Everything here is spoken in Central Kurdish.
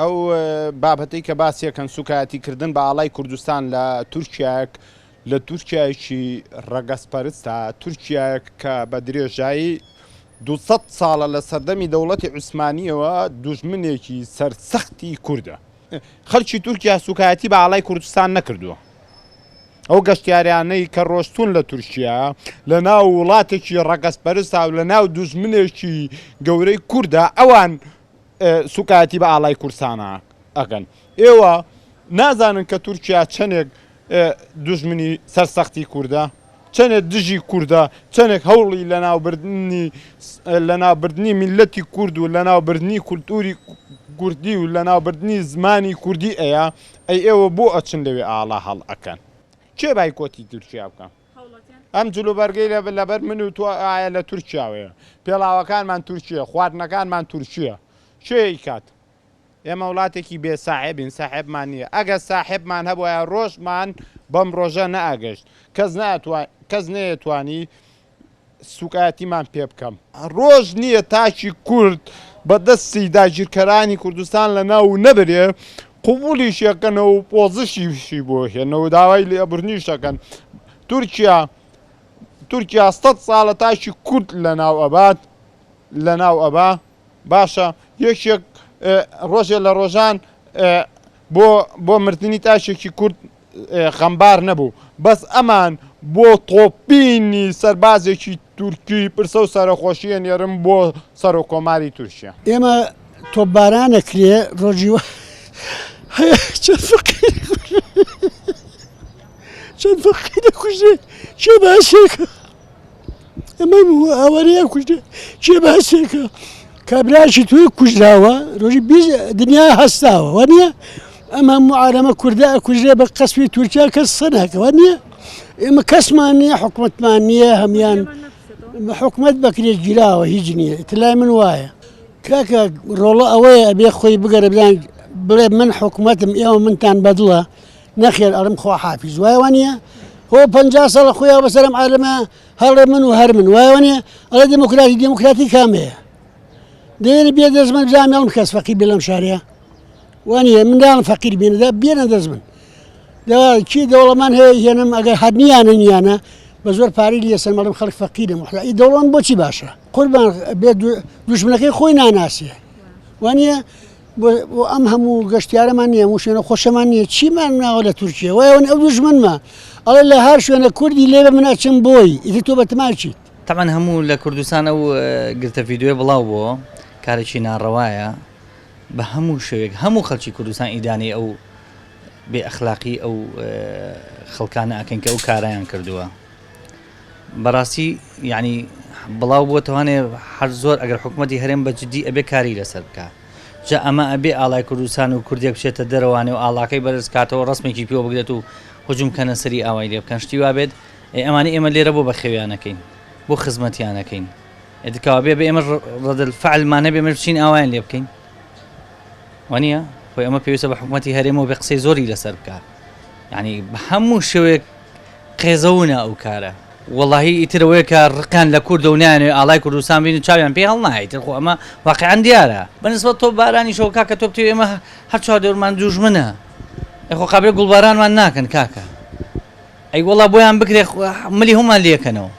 ئەو بابەتەی کە باسیەکەن سوکایەتیکردن بە ئاڵای کوردستان لە تورکیایەک لە تورکیایکی ڕەگەزپەرستە تورکیایەک کە بە درێژایی 200 ساڵە لە سەردەمی دەوڵەتی عوسمانیەوە دوژمنێکی سەرسەختی کووردە خەڵکی تورکیا سوکایەتی بە ئاڵای کوردستان نەکردووە ئەو گەشتیاریانەی کە ڕۆشتون لە تورکیا لە ناو وڵاتێکی ڕەگەزپەرستە و لە ناو دوژمنێکی گەورەی کووردە ئەوان سوکایەتی بە ئاڵای کوردستانە ئەگەن ئێوە نازانن کە تورکیا چەندێک دوژمنی سەرسەختی کووردە چەندێک دژی کووردە چەندێک هەوڵی لە ناوبردنی میلەتی کورد و لە ناوبردنی کولتوری کوردی و لە ناوبردنی زمانی کوردی ئەیە ئەی ئێوە بۆ ئەچن لەوێ ئاڵا هەڵ ئەکەن کێ بایکۆتی تورکیا بکەم ئەم جلوبەرگەی لەبەر من و تۆ ئایا لە تورکیاوەیە پێڵاوەکانمان تورکیە خواردنەکانمان تورکیە شێی کات ئێمە وڵاتێکی بێ ساحێبین ساحێبمان نییە ئەگە ساحێبمان هەبووە ڕۆژمان بەم ڕۆژە نەئاگەشت کەس نەیەتوانی سوکایەتیمان پێ بکەم ڕۆژ نییە تاکی کورد بە دەستی داگیرکەرانی کوردستان لە ناو نەبرێ قوبولیش یەکەنەوە و پۆزشیشی بۆ هێنەوە داوای لێبوورنیشەکەن تورکیا 100 ساڵە تاکی کورد لە ناو ئەبا باشە یەکێک ڕۆژێ لە ڕۆژان بۆ مردنی تاشێکی کورد خەمبار نەبوو بەس ئەمان بۆ تۆپینی سەربازێکی تورکی پرسە و سەرخۆشیە نێرم بۆ سەر و کۆماری تورکیا ئێمە تۆپبارانەکرێ ڕۆژی چەند فەقیرە کوژێ چێ باسێکە ئەمە ئەوەرەیە کوژێ چێ باسێکە کابراشی توی کوژراوە ڕۆژی دنیا هەستاوە وە نییە ئەم هەموو عالەمە کوردە کوژرێ بە قەسبی تورکیا کەس سەناکەوە نییە ئێمە کەسمان نییە حکوومەتمان نییە هەمان حکوومەت بەکرێت گیراوە هیچ نییە تلای من وایە کاکە ڕۆڵە ئەوەیە ئەبێ خۆی بگەرە بدان بڵێ من حکوومەتم ئێوە منتان بەدڵە نەخێر ئەڵم خوا حافیز وایە نییە هۆ 50 ساڵە خۆیان بەسەرم عالەمە هەڵێ من و هەر من وایە نییە ئەڵێ دموکراتی کامەیە دەیێنە بێ دەزمن بزانم کەس فەقیر بێ لەم شارەیە وانە منداڵم فەقیر بێنەدا بێنە دەزمن کی دەوڵەمان هەیە هێنم ئەگەر هەرنیانە نیانە بە زۆر پارەی لێسەر مەڵم خەڵک فەقیرم وحڵی دەوڵەمان بۆچی باشە قوربان بێ دوژمنەکەی خۆی ناناسیە وانە بۆ ئەم هەموو گەشتیارەمان نییە و شوێنە خۆشەمان نییە چیمان ناوە لە تورکیا وایەوە ئەو دوژمنمە ئەڵێ لە هەر شوێنە کوردی لێبە من ئەچم بۆی ئیتر تۆ بەتماچیت طبعا هەموو لە کوردستان ئەو گرتە ڤیدیۆی بڵاو بووە کارێکی ناڕەوایە بە هەموو شوێک هەموو خەڵکی کوردستان ئیدانی ئەو بێ ئەخلاقی ئەو خەڵکانە ئەکەن کە ئەو کارایان کردووە بەڕاستی یعنی بڵاو بووە توانێ هەر زۆر ئەگەر حکوومەتی هەرێم بە جددی ئەبێ کاری لەسەر بکە جا ئەمە ئەبێ ئاڵای کوردستان و کوردێک بچێتە دەرەوانێ و ئاڵاکەی بەرز کاتەوە ڕسمێکی پێوە بگرێت و هجوم کەنە سەری ئاوای لێ بکەن شتی وا بێت ئەمانی ئێمە لێرە بۆ بەخێویانەکەین بۆ خزمەتیانەکەین ئەدکاوە بێ بە ئێمە ڕەدەلفەعلمانە بێ ئێمە بچین ئاوایان لێ بکەین وانە خۆی ئەمە پێویستە بە حکوومەتی هەرێمەوە بە قسەی زۆری لەسەر بکە یعنی بە هەموو شوێک قێزەونە ئەو کارە وەڵاهی ئیترەوەی کە ڕقان لە کوردە و نایانێ ئاڵای کوردستان بین و چاویان پێ هەڵ نایتر خۆ ئەمە واقعان دیارە بەنسبەت تۆ بارانی شەو کاکە تۆ بتوێ ئێمە هەر چواردەورمان دوژمنە ئەخۆ قابلێ گوڵبارانمان ناکەن کاکە ئەی وەڵا بۆیان بکرێ ملی هەمان لێکەنەوە